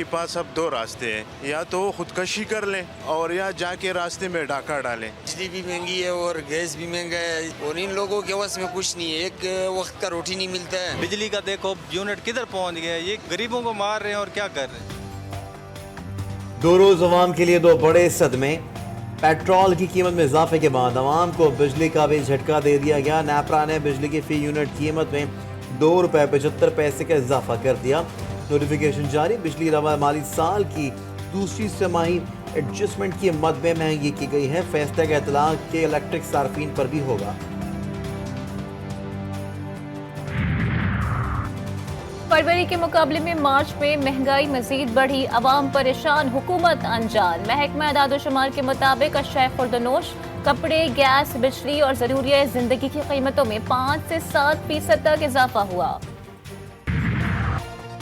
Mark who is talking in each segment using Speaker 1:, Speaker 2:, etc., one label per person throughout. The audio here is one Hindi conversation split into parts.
Speaker 1: पास अब दो रास्ते हैं, या तो वो खुदकशी कर लें और या जाके रास्ते में डाका डालें।
Speaker 2: बिजली भी महंगी है और गैस भी महंगा है और इन लोगों के वश में कुछ नहीं है, एक वक्त का रोटी नहीं मिलता है।
Speaker 3: बिजली का देखो यूनिट किधर पहुंच गया, ये गरीबों को मार रहे हैं और क्या कर रहे हैं।
Speaker 4: दो रोज अवाम के लिए दो बड़े सदमे। पेट्रोल की कीमत में इजाफे के बाद अवाम को बिजली का भी झटका दे दिया गया। नेपरा ने बिजली की फी यूनिट कीमत में ₹2.75 का इजाफा कर दिया। नोटिफिकेशन जारी। बिजली रवा माली साल की दूसरी तिमाही एडजस्टमेंट की मद में महंगी की गई है। फैसले का इतलाक के इलेक्ट्रिक सार्फिन पर भी होगा।
Speaker 5: फरवरी के मुकाबले में मार्च में महंगाई मजीद बढ़ी, अवाम परेशान, हुकूमत अनजान। महकमा एदाद-ओ-शुमार के मुताबिक अशय खुर्दनोश, कपड़े, गैस, बिजली और जरूरियात जिंदगी की कीमतों में 5 से 7% तक इजाफा हुआ।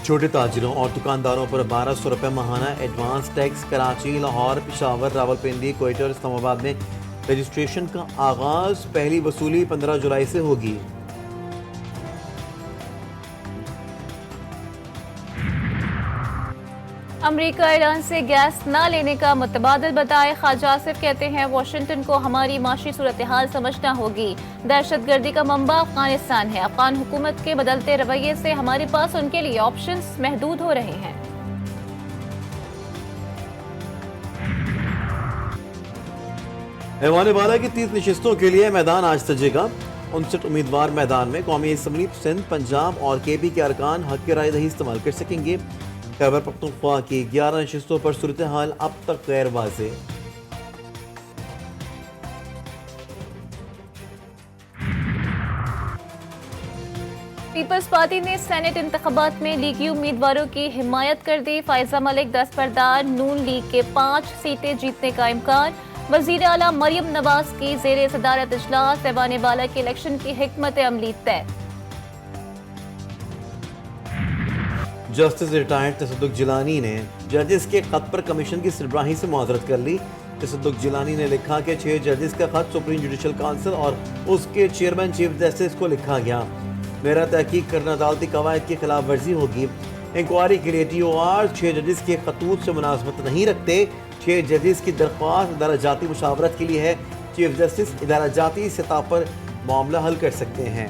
Speaker 4: छोटे ताजिरों और दुकानदारों पर ₹1200 माहाना एडवांस टैक्स। कराची, लाहौर, पेशावर, रावलपिंडी, कोयटा और इस्लामाबाद में रजिस्ट्रेशन का आगाज। पहली वसूली 15 जुलाई से होगी।
Speaker 5: अमेरिका ईरान से गैस न लेने का मुतबादिल बताए। ख्वाजा आसिफ कहते हैं वाशिंगटन को हमारी माशी सूरत हाल समझना होगी। दहशतगर्दी का मंबा अफगानिस्तान है। अफगान हुकूमत के बदलते रवैये से हमारे पास उनके लिए ऑप्शंस महदूद हो रहे हैं।
Speaker 4: ऐवान बाला की 30 नशिस्तों के लिए मैदान आज सजेगा। 59 उम्मीदवार मैदान में। कौमी असम्बली सिंध, पंजाब और केपी के अरकान हक राय दही इस्तेमाल कर सकेंगे। खैबर पख्तूनख्वा की 11 नशिस्तों पर सूरत हाल अब तक गैर वाज़े।
Speaker 5: पीपल्स पार्टी ने सेनेट इंतखाबात में लीगी उम्मीदवारों की हिमायत कर दी। फायजा मलिक दस्तबरदार। नून लीग के 5 सीटें जीतने का इम्कान। वजीर आला मरियम नवाज की जेर सदारत इजलास। ऐवान बाला के इलेक्शन की हिकमत अमली तय।
Speaker 4: जस्टिस रिटायर्ड तसद्दुक जिलानी ने जजेस के खत पर कमीशन की सरबराही से मुआजरत कर ली। तसद्दुक जिलानी ने लिखा कि 6 जजेस का खत सुप्रीम जुडिशल काउंसिल और उसके चेयरमैन चीफ जस्टिस को लिखा गया। मेरा तहकीक करना अदालती कवायद की खिलाफ वर्जी होगी। इंक्वायरी के लिए TOR 6 जजेस के खतूत से मुनासबत नहीं रखते। 6 जजेस की दरख्वास्त इदारा जाती मुशावरत के लिए है। चीफ जस्टिस इदारा जाती सतह पर मामला हल कर सकते हैं।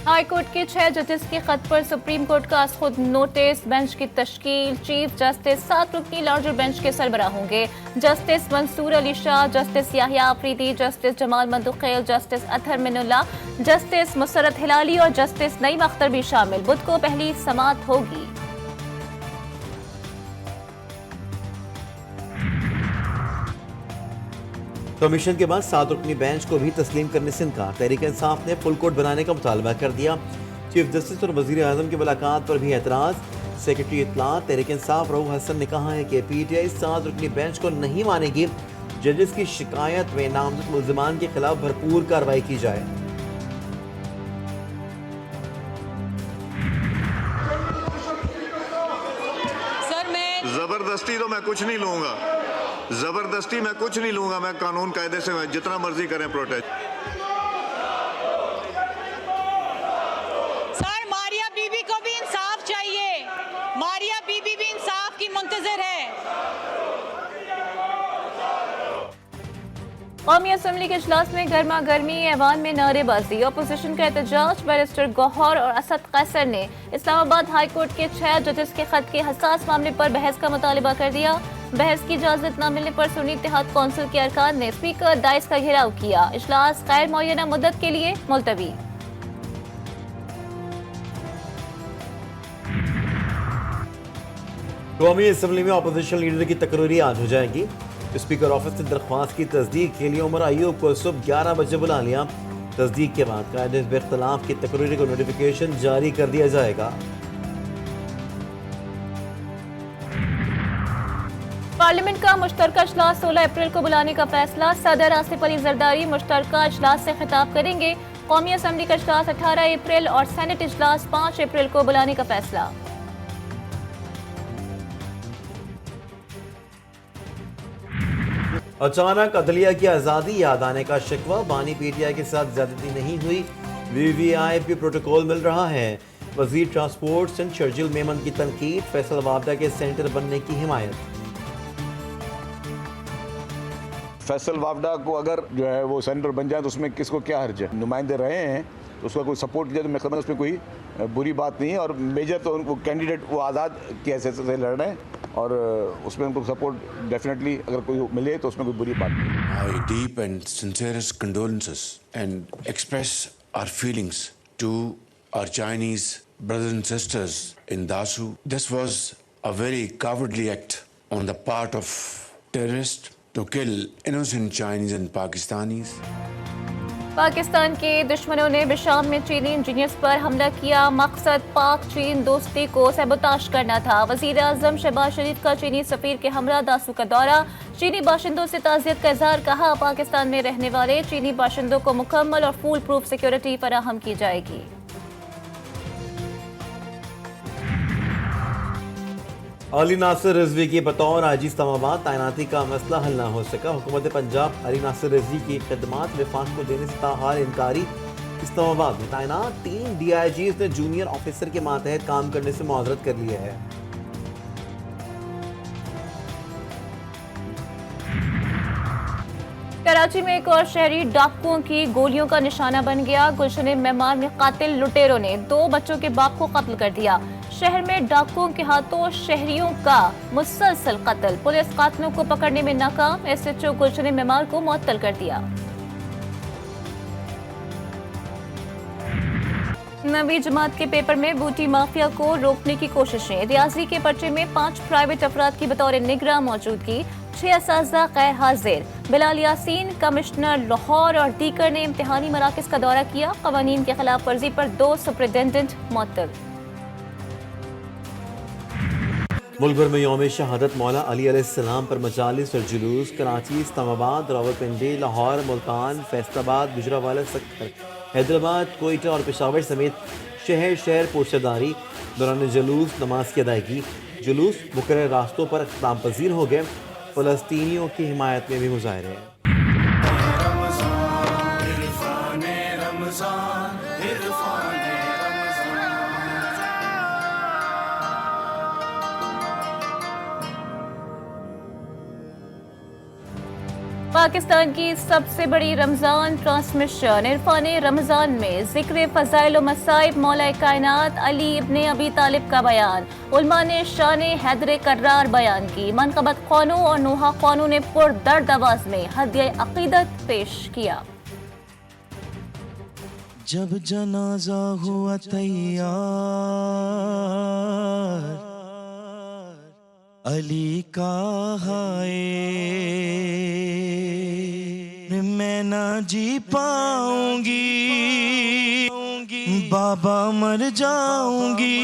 Speaker 5: हाई कोर्ट के 6 जजेस के खत पर सुप्रीम कोर्ट का खुद नोटिस। बेंच की तश्कील। चीफ जस्टिस 7 रुकनी लार्जर बेंच के सरबराह होंगे। Justice Mansoor Ali Shah, justice Yahya Afridi, justice Jamal Mandokhail, justice Athar Minallah, justice Musarrat Hilali और जस्टिस नईम अख्तर भी शामिल। बुध को पहली समाअत होगी।
Speaker 4: कमीशन के बाद 7 रुकनी बेंच को भी तस्लीम करने से इनकार। तहरीक इंसाफ ने फुल कोर्ट बनाने का मुतालबा कर दिया। चीफ जस्टिस और वजीर आजम की मुलाकात पर भी एतराज। सेक्रेटरी इत्तला तहरीक इंसाफ रऊफ हसन ने कहा है कि PTI 7 रुकनी बेंच को नहीं मानेगी। जजेस की शिकायत में नामजद मुल्जिमान के खिलाफ भरपूर कार्रवाई की जाए।
Speaker 6: जबरदस्ती तो मैं कुछ नहीं लूंगा, जबरदस्ती मैं कुछ नहीं लूंगा। मैं कानून कायदे से मैं जितना मर्जी करें प्रोटेस्ट।
Speaker 7: सर मारिया बीबी को भी इंसाफ चाहिए। मारिया बीबी भी इंसाफ की मुंतजर है।
Speaker 5: कौमी असम्बली के इजलास में गर्मा गर्मी। ऐवान में नारेबाजी। अपोजिशन का एहतजाज। बैरिस्टर गौहर और असद कैसर ने इस्लामाबाद हाई कोर्ट के 6 जजेस के खत के हसास मामले पर बहस का मुतालबा कर दिया। बहस की इजाजत न मिलने पर सुन्नी इत्तेहाद कौंसिल के अरकान ने स्पीकर दाइस का घेराव किया। इजलास गैर मुअय्यना मुद्दत के लिए मुलतवी।
Speaker 4: कौमी असम्बली में अपोजिशन लीडर की तकरीरी आज हो जाएगी। स्पीकर ऑफिस ने दरख्वास्त की तस्दीक के लिए उमर अयूब को सुबह 11 बजे बुला लिया। तस्दीक के बाद कायदे इख्तलाफ की तकरीरी को नोटिफिकेशन जारी कर दिया जाएगा।
Speaker 5: पार्लियामेंट का मुश्तरका इजलास 16 अप्रैल को बुलाने का फैसला। सदर आसिफ अली जरदारी मुश्तरका इजलास से खिताब करेंगे। कौमी असम्बली का इजलास 18 अप्रैल और सेनेट इजलास 5 अप्रैल को बुलाने का फैसला।
Speaker 4: अचानक अदलिया की आज़ादी याद आने का शिकवा। बानी PTI के साथ ज्यादती नहीं हुई। VVIP प्रोटोकॉल मिल रहा है। वजीर ट्रांसपोर्ट सिंध शर्जिल मेमन की तनकीद, फैसल वावडा के सेंटर बनने की हिमायत।
Speaker 8: फैसल वावडा को अगर जो है वो सेंटर बन जाए तो उसमें किसको क्या हर्ज है, नुमाइंदे रहे हैं तो उसका कोई सपोर्ट किया तो मेरे ख्याल में उसमें कोई बुरी बात नहीं है। और मेजर तो उनको कैंडिडेट वो आज़ाद की हैसियत से लड़ रहे हैं और उसमें उनको सपोर्ट डेफिनेटली अगर कोई मिले तो उसमें कोई बुरी बात नहीं है।
Speaker 9: My deep and sincerest condolences and express our feelings to our Chinese brothers and sisters in Dasu. This was a very cowardly act on the part of terrorists to kill innocent Chinese and Pakistanis.
Speaker 5: Pakistan के दुश्मनों ने बिशाम में चीनी इंजीनियर्स पर हमला किया। मकसद पाक चीन दोस्ती को सबोताश करना था। वजीर आजम शहबाज शरीफ का चीनी सफीर के हमरा दासू का दौरा। चीनी बाशिंदों से ताज़ियत का इजहार, कहा पाकिस्तान में रहने वाले चीनी बाशिंदों को मुकम्मल और फूल प्रूफ सिक्योरिटी फराहम की जाएगी।
Speaker 4: अली नासिर रिजवी की बतौर आईजी इस्लामाबाद तैनाती का मसला हल न हो सका। हुकूमत पंजाब अली नासिर रिजवी की खदमात विफाक को देने से ताहाल इनकारी। इस्लामाबाद में तैनात 3 DIGs ने जूनियर ऑफिसर के मातहत काम करने से मुआवजत कर लिया है।
Speaker 5: कराची में एक और शहरी डाकुओं की गोलियों का निशाना बन गया। गुलशन मेमार में कातिल लुटेरों ने 2 बच्चों के बाप को कत्ल कर दिया। शहर में डाकुओं के हाथों शहरियों का मुसलसल कत्ल। पुलिस कातिलों को पकड़ने में नाकाम। SHO गुलशन मेमार को मुअत्तल कर दिया। नवी जमात के पेपर में बूटी माफिया को रोकने की कोशिशें। रियाजी के पर्चे में 5 प्राइवेट अफराद की बतौर निगरां मौजूदगी। 6 असातिज़ा गैर हाजिर। बिलाल यासीन, कमिश्नर लाहौर और दीकर ने इम्तिहानी मराकज का दौरा किया। कवानीन की खिलाफ वर्जी पर 2 सुपरिटेंडेंट मुअत्तल।
Speaker 4: मुल्क भर में यौम शहादत मौला अली अलैहिस्सलाम पर मजालिस और जुलूस। कराची, इस्लामाबाद, रावलपिंडी, लाहौर, मुल्तान, फैसलाबाद, गुजरावाला, सक्कर, हैदराबाद, कोयटा और पेशावर समेत शहर शहर पोस्टरदारी। दौरान जुलूस नमाज की अदायगी। जुलूस मुकर्रर रास्तों पर इख्तिताम पजीर हो गए। फ़लस्तीनियों की हिमायत में भी मुजाहरे।
Speaker 5: पाकिस्तान की सबसे बड़ी रमजान ट्रांसमिशन इरफान रमजान में जिक्र फ़ज़ाइल व मसाइब मौला कायनात अली इब्ने अबी तालिब का बयान। उलमा ने शान हैदर कर्रार बयान की। मनक़बत ख़ानू और नूहा ख़ानू ने पुरदर्द आवाज़ में हदिया अक़ीदत पेश किया।
Speaker 10: जब जनाजा हुआ तैयार अली का हाय मैं ना जी पाऊंगी बाबा मर जाऊंगी।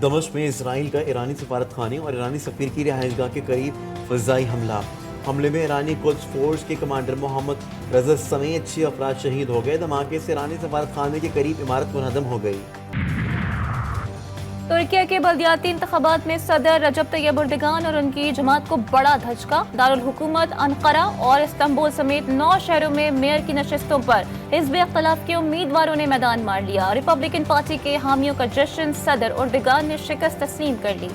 Speaker 4: दमिश्क में इसराइल का ईरानी सफारत खाने और ईरानी सफीर की रिहाइशगाह के करीब फ़ज़ाई हमला। हमले में ईरानी कुद्स फोर्स के कमांडर मोहम्मद रज़ा समेत 6 अफराद शहीद हो गए। धमाके से ईरानी सफारत खाने के करीब इमारत मुनहदम हो गई।
Speaker 5: तुर्किया के बल्दियाती इंतखाबात में सदर रजब तैयब एर्दोगान और उनकी जमात को बड़ा धचका। दारुल हुकूमत अंकारा और इस्तांबुल समेत 9 शहरों में मेयर की नशिस्तों पर हिज़्ब इख्तिलाफ के उम्मीदवारों ने मैदान मार लिया। रिपब्लिकन पार्टी के हामियों का जश्न। सदर एर्दोगान ने शिकस्त तस्लीम कर ली।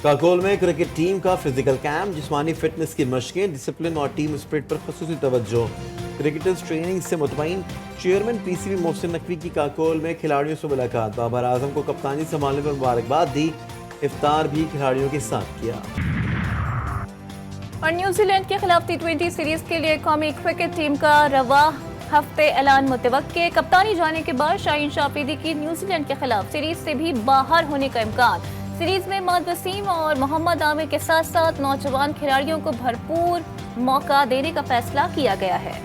Speaker 4: काकोल में क्रिकेट टीम का फिजिकल कैंप। जिस्मानी फिटनेस की मशकें, डिसिप्लिन और टीम स्पिरिट पर खसूसी तवज्जो। क्रिकेटर्स ट्रेनिंग से मुतमईन। चेयरमैन PCB मोहसिन नकवी की काकोल में खिलाड़ियों से मुलाकात। बाबर आजम को कप्तानी संभालने पर मुबारकबाद दी। इफ्तार भी खिलाड़ियों के साथ किया।
Speaker 5: और न्यूजीलैंड के खिलाफ T20 सीरीज के लिए कौमी क्रिकेट टीम का रवा हफ्ते ऐलान मुतवक्के। कप्तानी जाने के बाद शाहीन शाह अफरीदी की न्यूजीलैंड के खिलाफ सीरीज से भी बाहर होने का इम्कान। सीरीज में मोहम्मद वसीम और मोहम्मद आमिर के साथ साथ नौजवान खिलाड़ियों को भरपूर मौका देने का फैसला किया गया है।